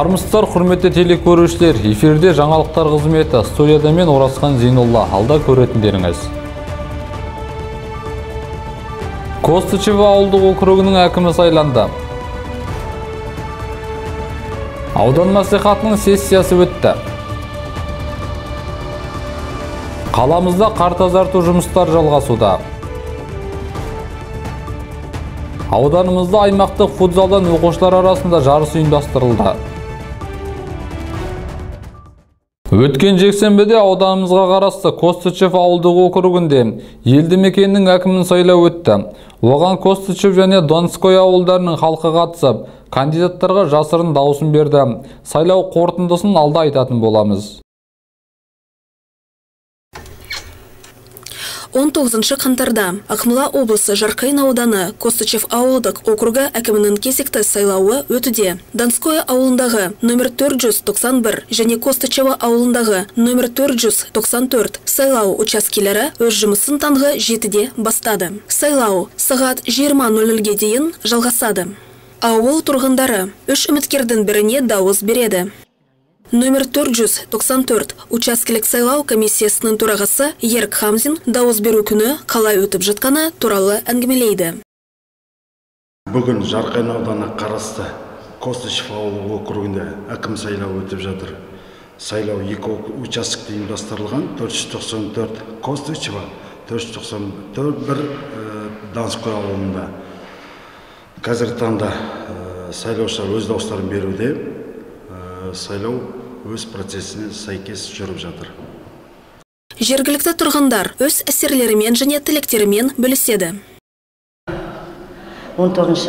Армысыздар, құрметті телекөрушілер, эфирде жаңалықтар қызметі, студияда мен Оразхан Зейнолла, алда көретіндеріңіз. Костычево ауылдық округінің әкімі сайланды. Аудан мәслихатының сессиясы өтті. Қаламызда қар тазарту жұмыстар жалғасуда. Ауданымызда аймақтық футзалдан оқушылар арасында жарыс ұйымдастырылды. Өткен жексенбіде ауданымызға қарасты Костычев ауылдық округінде елді мекеннің әкімін сайлау өтті. Оған Костычев және Донской ауылдарының халқы қатысып, кандидаттарға жасырын дауысын берді. Сайлау қорытындысын алда айтатын боламыз. 19 қаңтарда Ақмола облысы Жарқайың ауданы Костычев ауылдық округы әкімінің кезекті сайлауы өтуде. Донской ауылындағы номер 491 және Костычево ауылындағы номер 494 сайлау учаскелері өз жұмысын таңғы 7-де бастады. Сайлау сағат 20:00-ге дейін жалғасады. Ауыл тұрғындары 3 үміткердің біріне дауыс береді. Номер 494 учаскелік сайлау комиссиясының төрағасы Ерік Хамзин дауыс беру күні қалай өтіп жатқаны туралы әңгімелейді. Бүгін Жарқайың ауданы қарасты Костычев ауылы округінде әкім сайлау өтіп жатыр. Сайлау 2 учаскеде ұйымдастырылған, 494 Костычево, 494 Донской ауылында. Қазіргі таңда сайлаушылар өз дауыстарын беруде. Сайлау өз процесіне сәйкес жүріп жатыр. Жергілікті тұрғындар өз әсерлерімен және тілектерімен бөліседі. 19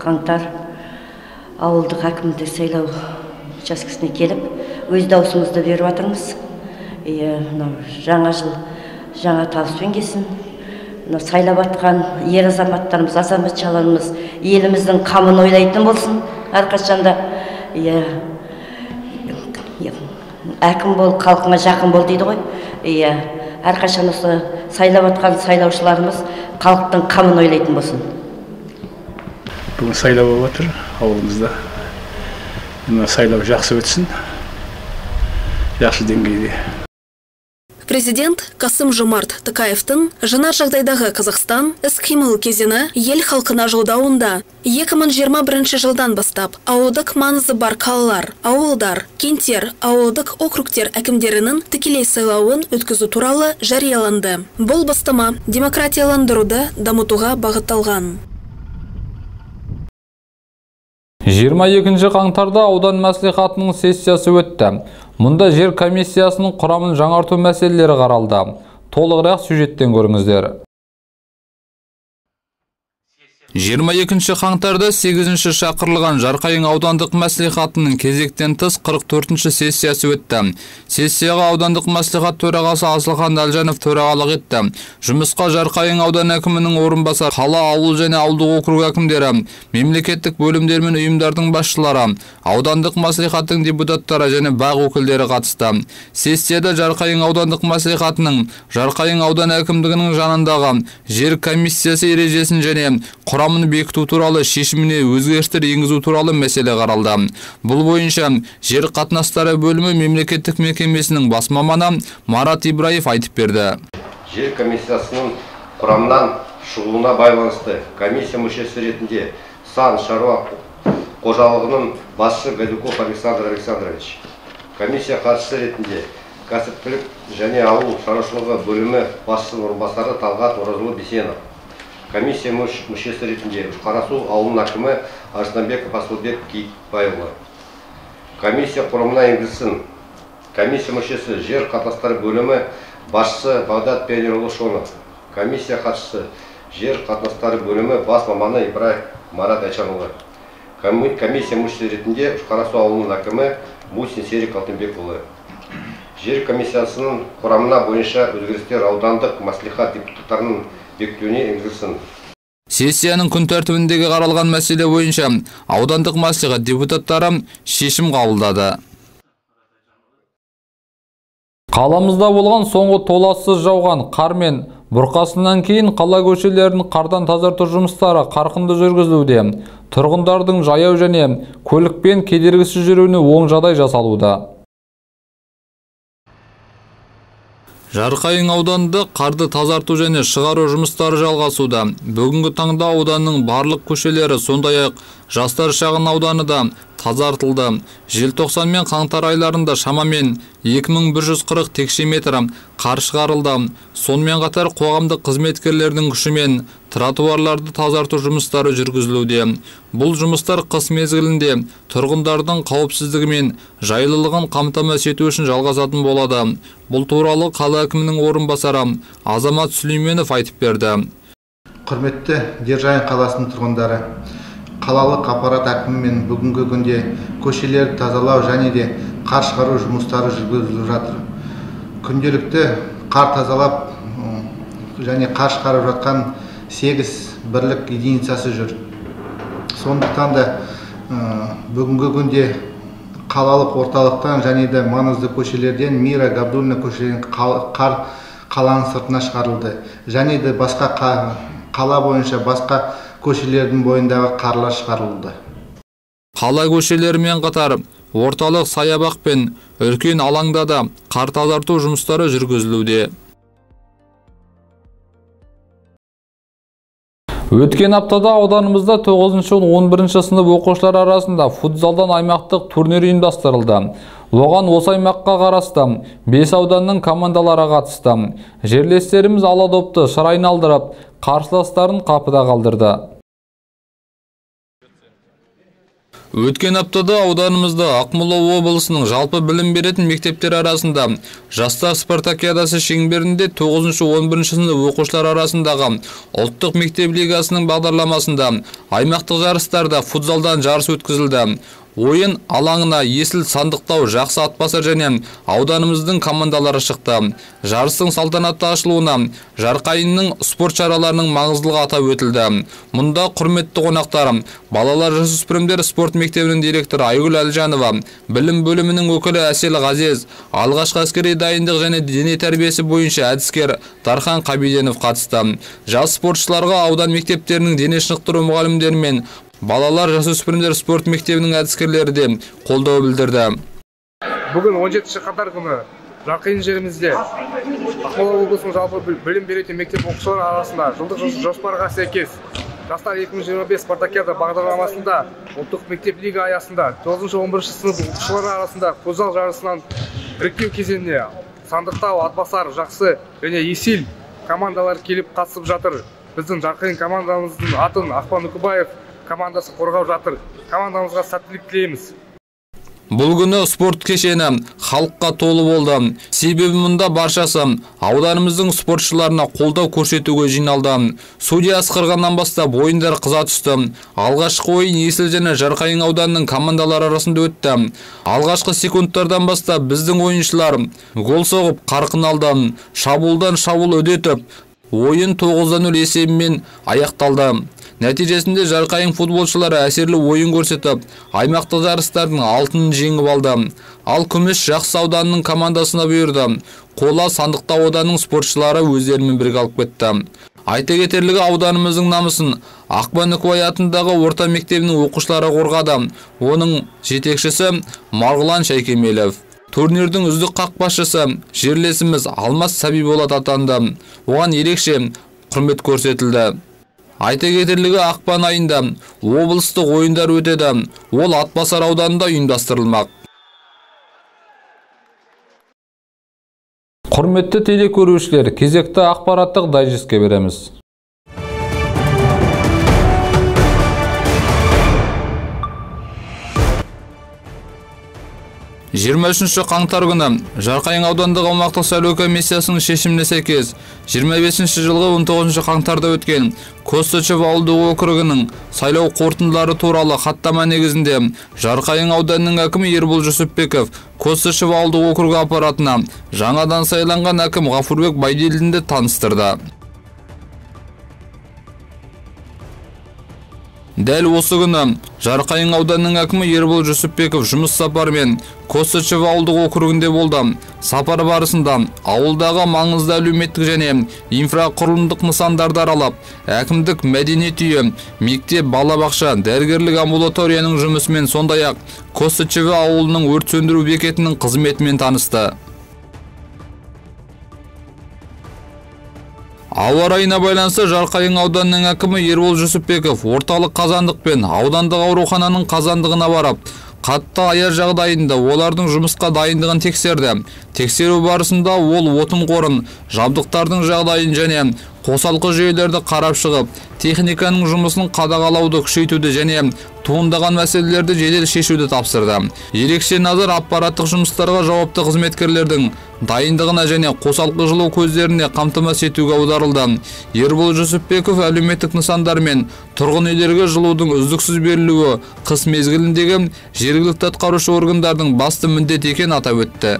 қаңтар ауылдық әкімдік сайлау учаскесіне келіп, өз даусымызды беріп жатырмыз. Жаңа жыл жаңа табыспен келсін. Сайлап жатқан ер азаматтарымыз, азаматшаларымыз еліміздің қамын ойлайтын болсын. Әрқашанда әкім бол, халқыңа жақын бол дейді ғой. Әрқашан осы сайлап атқан сайлаушыларымыз халықтың қамын ойлайтын болсын. Бүгін сайлау болып отыр ауылымызда. Сайлау жақсы өтсін. Жақсы деңгейде. Президент Қасым-Жомарт Тоқаевтың жаңа жағдайдағы Қазақстан іс-қимыл кезеңі ел халқына жолдауында 2021 жылдан бастап ауылдық маңызы бар қалалар, ауылдар, кенттер, ауылдық округтер әкімдерінің тікелей сайлауын өткізу туралы жарияланды. Бұл бастама демократияландыруды дамытуға бағытталған. 22 қаңтарда аудан мәслихатының сессиясы өтті. Мұнда жер комиссиясының құрамын жаңарту мәселелері қаралды. Толығырақ сюжеттен көріңіздер. 22 қаңтарда 8-ші шақырылған Жарқайың аудандық мәслихатының кезектен тыс 44-ші сессиясы өтті. Сессияға аудандық мәслихат төрағасы Асылхан Әлжанов төрағалық етті. Жұмысқа Жарқайың аудан әкімінің орынбасары, қала, ауыл және ауылдық округ әкімдері, мемлекеттік бөлімдер мен ұйымдардың басшылары, аудандық мәслихаттың депутаттары және бақ өкілдері қатысты. Сессияда Жарқайың аудандық мәслихатының Жарқайың аудан әкімдігінің жанындағы жер комиссиясы ережесін және құрамын бекіту туралы шешіміне өзгерістер енгізу туралы мәселе қаралды. Бұл бойынша жер қатынастары бөлімі мемлекеттік мекемесінің бас маманы Марат Ибраев айтып берді. Жер комиссиясының құрамынан шығуына байланысты комиссия мүшесі ретінде сан шаруа қожалығының басшысы Гадюков Александр Александрович, комиссия хатшысы ретінде кәсіпкерлік және ауыл шаруашылығы бөлімі басшысының орынбасары Талғат Оразұлы Бисенов, комиссия мүшесі ретінде Қарасу ауылының әкімі Арыстанбеков Асылбек Кейітбайұлы. Комиссия құрамына енгізілсін. Комиссия мүшесі жер қатынастары бөлімі басшысы Бағдат Пионерұлы Шонов. Комиссия хатшысы жер қатынастары бөлімі бас маманы Ибраев Марат Айшанұлы. Комиссия мүшесі ретінде Қарасу ауылының әкімі Мусин Серик Алтынбекұлы. Жер комиссиясының құрамына бойынша өзгерістер аудандық мәслихат депутаттарының бекітуіне енгізілсін. Сессияның күн тәртібіндегі қаралған мәселе бойынша аудандық мәслихат депутаттары шешім қабылдады. Қаламызда болған соңғы толассыз жауған қар мен Бұрқасыннан кейін қала көшелерін қардан тазарту жұмыстары қарқынды жүргізілуде. Тұрғындардың жаяу және көлікпен кедергісіз жүруіне оң жағдай жасалуда. Жарқайың ауданында қарды тазарту және шығару жұмыстары жалғасуда. Бүгінгі таңда ауданның барлық көшелері, сондай-ақ Жастар шағын ауданы да тазартылды. Желтоқсан мен қаңтар айларында шамамен 2140 текше метр қар шығарылды. Сонымен қатар қоғамдық қызметкерлердің күшімен тротуарларды тазарту жұмыстары жүргізілуде. Бұл жұмыстар қыс мезгілінде тұрғындардың қауіпсіздігі мен жайлылығын қамтамасыз ету үшін жалғасатын болады. Бұл туралы қала әкімінің орынбасары Азамат Сүлейменов айтып берді. Құрметті Держайын қаласының тұрғындары, қалалық аппарат әкімімен бүгінгі күнде көшелерді тазалау және де қар шығару жұмыстары жүргізіліп жатыр. Күнделікті қар тазалап және қар шығарып жатқан 8 бірлік единицасы жүр. Сондықтан да бүгінгі күнде қалалық орталықтан және де маңызды көшелерден Мира Габдуллина көшелерінің қар қаланың сыртына шығарылды. Және де басқа қала бойынша басқа көшелердің бойындағы қарлар шығарылды. Қала көшелерімен қатар орталық саябақ пен үлкен алаңда да қар тазарту жұмыстары жүргізілуде. Өткен аптада ауданымызда 9-11 сынып оқушылар арасында футзалдан аймақтық турнир ұйымдастырылды. Оған осы аймаққа қарасты 5 ауданның командалары қатысты. Жерлестеріміз ала допты шыр айналдырып, қарсыластарын қапыда қалдырды. Өткен аптада ауданымызда Ақмола облысының жалпы білім беретін мектептер арасында жастар спартакиадасы шеңберінде 9-11 сынып оқушылар арасындағы ұлттық мектеп лигасының бағдарламасында аймақтық жарыстарда футзалдан жарыс өткізілді. Ойын алаңына Есіл, Сандықтау, Жақсы Атбасар және ауданымыздың командалары шықты. Жарыстың салтанатты ашылуына Жарқайынның спорт шараларының маңыздылығы атап өтілді. Мұнда құрметті қонақтар, балалар жасөспірімдер спорт мектебінің директоры Айгүл Әлжанова, білім бөлімінің өкілі Әсел Ғазез, алғашқы әскери дайындық және дене тәрбиесі бойынша әдіскер Тархан Қабиденов қатысты. Жас спортшыларға аудан мектептерінің дене шынықтыру мұғалімдері мен балалар жасөспірімдер спорт мектебінің әдіскерлері де қолдау білдірді. Бүгін 17 қаңтар күні Жарқайың жерімізде Ақмола облысының жалпы білім беретін мектеп оқушылары арасында жылдық жоспарға сәйкес жастар 2025 спартакиада бағдарламасында ұлттық мектеп лига аясында 9-11 сынып оқушылары арасында футзал жарысынан іріктеу кезеңіне Сандықтау, Атбасар, Жақсы және Есіл командалар келіп қатысып жатыр. Біздің Жарқайың командамыздың атын Ақпан Үкібаев командасы қорғап жатыр. Командамызға сәттілік тілейміз. Бұл күні спорт кешені халыққа толы болды. Себебі мұнда баршасы ауданымыздың спортшыларына қолдау көрсетуге жиналды. Судья ысқырғаннан бастап ойындар қыза түсті. Алғашқы ойын Есіл және Жарқайың ауданының командалары арасында өтті. Алғашқы секундтардан бастап біздің ойыншылар гол соғып қарқын алды. Шабуылдан шабуыл үдетіп, ойын 9-0 есебімен аяқталды. Нәтижесінде Жарқайың футболшылары әсерлі ойын көрсетіп, аймақтық жарыстардың алтынын жеңіп алды. Ал күміс Жақсы ауданының командасына бұйырды. Қола Сандықтау ауданының спортшылары өздерімен бірге алып кетті. Айта кетерлігі ауданымыздың намысын Ақпан Үкібай атындағы орта мектебінің оқушылары қорғады. Оның жетекшісі Марғұлан Шайкемелов. Турнирдің үздік қақпашысы жерлесіміз Алмас Сәбиболат атанды. Оған ерекше құрмет көрсетілді. Айта кетерлігі ақпан айында облыстық ойындар өтеді. Ол Атбасар ауданында ұйымдастырылмақ. Құрметті телекөрушілер, кезекті ақпараттық дайджестке береміз. 23 қаңтар күні Жарқайың аудандық аумақтық сайлау комиссиясының шешіміне сәйкес 25 жылғы 19 қаңтарда өткен Костычев ауылдық округінің сайлау қорытындылары туралы хаттама негізінде Жарқайың ауданының әкімі Ербол Жүсіпбеков Костычев ауылдық округі аппаратына жаңадан сайланған әкім Ғафурбек Байдилдинді таныстырды. Дәл осы күні Жарқайың ауданының әкімі Ербол Жүсіпбеков жұмыс сапарымен Костычев ауылдық округінде болды. Сапар барысында ауылдағы маңызды әлеуметтік және инфрақұрылымдық нысандарды аралап, әкімдік, мәдениет үйі, мектеп, балабақша, дәрігерлік амбулаторияның жұмысымен, сондай-ақ Костычев ауылының өрт сөндіру бекетінің қызметімен танысты. Ауа райына байланысты Жарқайың ауданының әкімі Ербол Жүсіпбеков орталық қазандық пен аудандық аурухананың қазандығына барып, қатты аяз жағдайында олардың жұмысқа дайындығын тексерді. Тексеру барысында ол отын қорын, жабдықтардың жағдайын және қосалқы жүйелерді қарап шығып, техниканың жұмысын қадағалауды күшейтуді және туындаған мәселелерді жедел шешуді тапсырды. Ерекше назар аппараттық жұмыстарға жауапты қызметкерлердің дайындығына және қосалқы жылу көздеріне қамтамасыз етуге аударылды. Ербол Жүсіпбеков әлеуметтік нысандар мен тұрғын үйлерге жылудың үздіксіз берілуі қыс мезгіліндегі жергілікті атқарушы органдардың басты міндеті екенін атап өтті.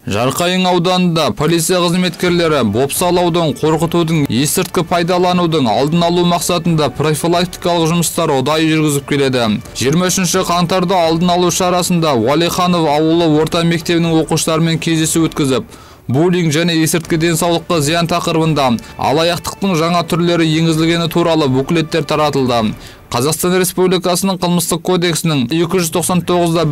Жарқайың ауданында полиция қызметкерлері бопсалаудың, қорқытудың, есірткі пайдаланудың алдын алу мақсатында профилактикалық жұмыстар ұдайы жүргізіп келеді. 23 қаңтарда алдын алу шарасында Уалиханов ауылы орта мектебінің оқушыларымен кездесу өткізіп, буллинг және есірткі денсаулыққа зиян тақырыбында алаяқтықтың жаңа түрлері енгізілгені туралы буклеттер таратылды. Қазақстан Республикасының қылмыстық кодексінің 299-да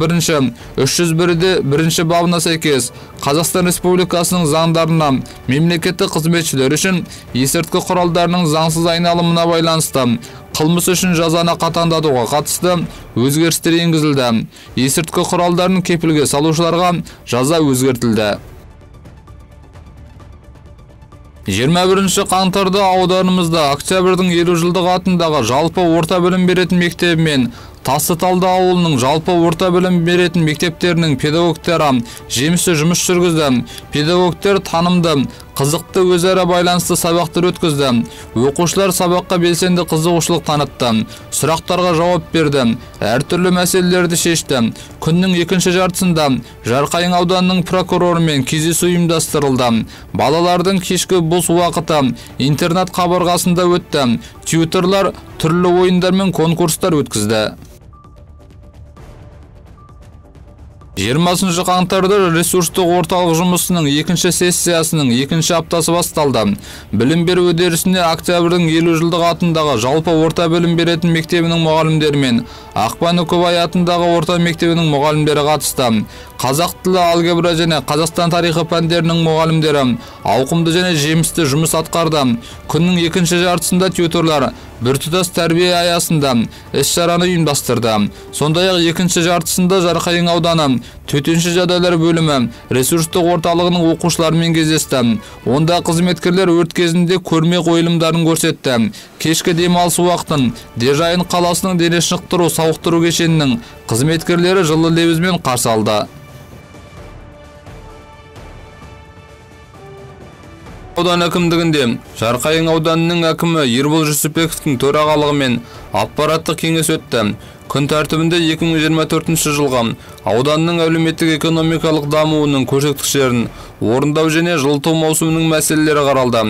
301-де бабына сәйкес Қазақстан Республикасының заңдарына мемлекеттік қызметшілер үшін есірткі құралдарының заңсыз айналымына байланысты қылмыс үшін жазаны қатаңдатуға қатысты өзгерістер енгізілді. Есірткі құралдарын кепілге салушыларға жаза өзгертілді. 21 қаңтарда ауданымызда Октябрьдің 50 жылдығы атындағы жалпы орта білім беретін мектебі мен Тасыталды ауылының жалпы орта білім беретін мектептерінің педагогтары жемісті жұмыс жүргізді. Педагогтер танымды, қызықты өзара байланысты сабақтар өткізді. Оқушылар сабаққа белсенді қызығушылық танытты. Сұрақтарға жауап берді. Әртүрлі мәселелерді шешті. Күннің екінші жартысында Жарқайың ауданының прокурорымен кездесу ұйымдастырылды. Балалардың кешкі бос уақыты интернат қабырғасында өтті. Тьюторлар түрлі ойындар мен конкурстар өткізді. 20 қаңтарда ресурстық орталық жұмысының екінші сессиясының екінші аптасы басталды. Білім беру үдерісіне Октябрьдің 50 жылдығы атындағы жалпы орта білім беретін мектебінің мұғалімдері мен Ақпан Үкібай атындағы орта мектебінің мұғалімдері қатысты. Қазақ тілі, алгебра және Қазақстан тарихы пәндерінің мұғалімдері ауқымды және жемісті жұмыс атқарды. Күннің екінші жартысында тьюторлар біртұтас тәрбие аясында іс-шараны ұйымдастырды. Сондай-ақ екінші жартысында Жарқайың ауданы төтенше жағдайлар бөлімі ресурстық орталығының оқушыларымен кездесті. Онда қызметкерлер өрт кезінде көрме қойылымдарын көрсетті. Кешкі демалыс уақытын Дежайын қаласының дене шынықтыру сауықтыру кешенінің қызметкерлері жылы лебізбен қарсы алды. Аудан әкімдігінде Жарқайың ауданының әкімі Ербол Жүсіпбековтің төрағалығымен аппараттық кеңес өтті. Күн тәртібінде 2024 жылғы ауданның әлеуметтік экономикалық дамуының көрсеткіштерін орындау және жылыту маусымының мәселелері қаралды.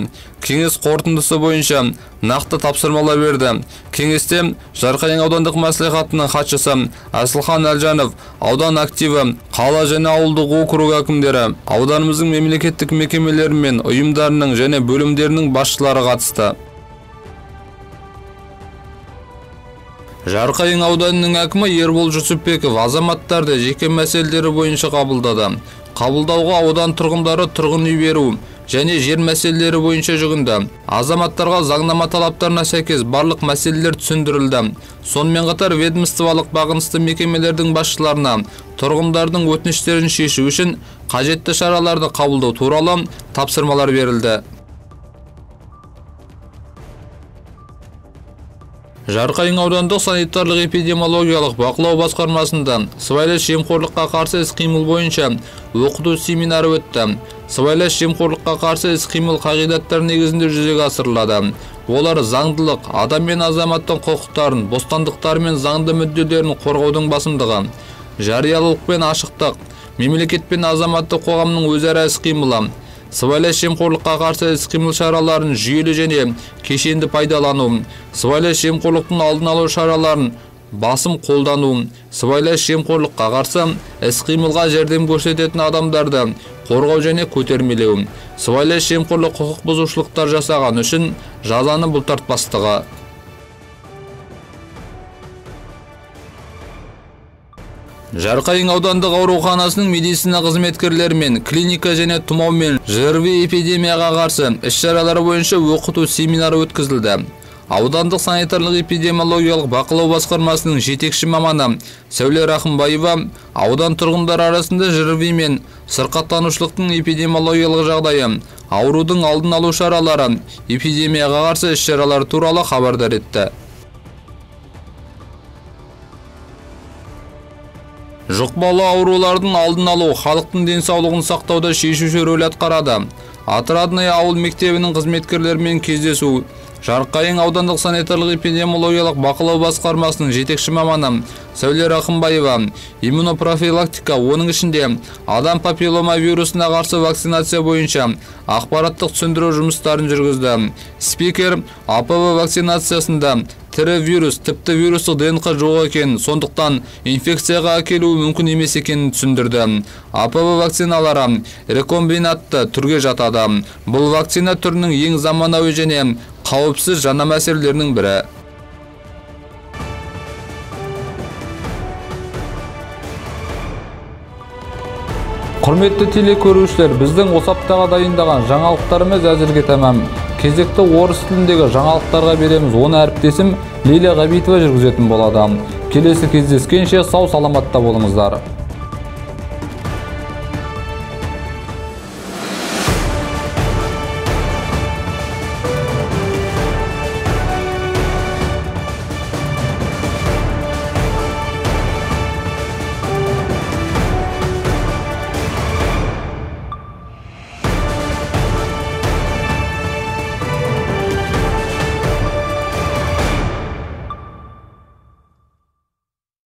Кеңес қорытындысы бойынша нақты тапсырмалар берді. Кеңесте Жарқайың аудандық мәслихатының хатшысы Асылхан Әлжанов, аудан активі, қала және ауылдық округ әкімдері, ауданымыздың мемлекеттік мекемелері мен ұйымдарының және бөлімдерінің басшылары қатысты. Жарқайың ауданының әкімі Ербол Жүсіпбеков азаматтарды жеке мәселелері бойынша қабылдады. Қабылдауға аудан тұрғындары тұрғын үй беру және жер мәселелері бойынша жүгінді. Азаматтарға заңнама талаптарына сәйкес барлық мәселелер түсіндірілді. Сонымен қатар ведомстволық бағынысты мекемелердің басшыларына тұрғындардың өтініштерін шешу үшін қажетті шараларды қабылдау туралы тапсырмалар берілді. Жарқайың аудандық санитарлық эпидемиологиялық бақылау басқармасында сыбайлас жемқорлыққа қарсы іс-қимыл бойынша оқыту семинары өтті. Сыбайлас жемқорлыққа қарсы іс-қимыл қағидаттар негізінде жүзеге асырылады. Олар заңдылық, адам мен азаматтың құқықтарын, бостандықтары мен заңды мүдделерін қорғаудың басымдығы, жариялылық пен ашықтық, мемлекет пен азаматтық қоғамның өзара іс-қимылы, сыбайлас жемқорлыққа қарсы іс-қимыл шараларын жүйелі және кешенді пайдалану, сыбайлас жемқорлықтың алдын алу шараларын басым қолдану, сыбайлас жемқорлыққа қарсы іс-қимылға жәрдем көрсететін адамдарды қорғау және көтермелеу, сыбайлас жемқорлық құқық бұзушылықтар жасаған үшін жазаны бұлтартпастығы. Жарқайың аудандық ауруханасының медицина қызметкерлері мен клиника және тұмау мен ЖРВИ эпидемияға қарсы іс-шаралары бойынша оқыту семинары өткізілді. Аудандық санитарлық эпидемиологиялық бақылау басқармасының жетекші маманы Сәуле Рахымбаева аудан тұрғындар арасында ЖРВИ мен сырқаттанушылықтың эпидемиологиялық жағдайы, аурудың алдын алу шаралары, эпидемияға қарсы іс-шаралар туралы хабардар етті. Жұқпалы аурулардың алдын алу халықтың денсаулығын сақтауда шешуші рөл атқарады. Атырадный ауыл мектебінің қызметкерлерімен кездесу. Жарқайың аудандық санитарлық эпидемиологиялық бақылау басқармасының жетекші маманы Сәуле Рахымбаева иммунопрофилактика, оның ішінде адам папиллома вирусына қарсы вакцинация бойынша ақпараттық түсіндіру жұмыстарын жүргізді. Спикер АПВ вакцинациясында тірі вирус, тіпті вирустық ДНК жоқ екенін, сондықтан инфекцияға әкелуі мүмкін емес екенін түсіндірді. АПВ вакциналары рекомбинатты түрге жатады. Бұл вакцина түрінің ең заманауи және қауіпсіз жаңа мәселелерінің бірі. Құрметті телекөрушілер, біздің осы аптаға дайындаған жаңалықтарымыз әзірге тәмам. Кезекті орыс тіліндегі жаңалықтарға береміз. Оны әріптесім Лилия Ғабитова жүргізетін болады. Келесі кездескенше сау саламатта болыңыздар.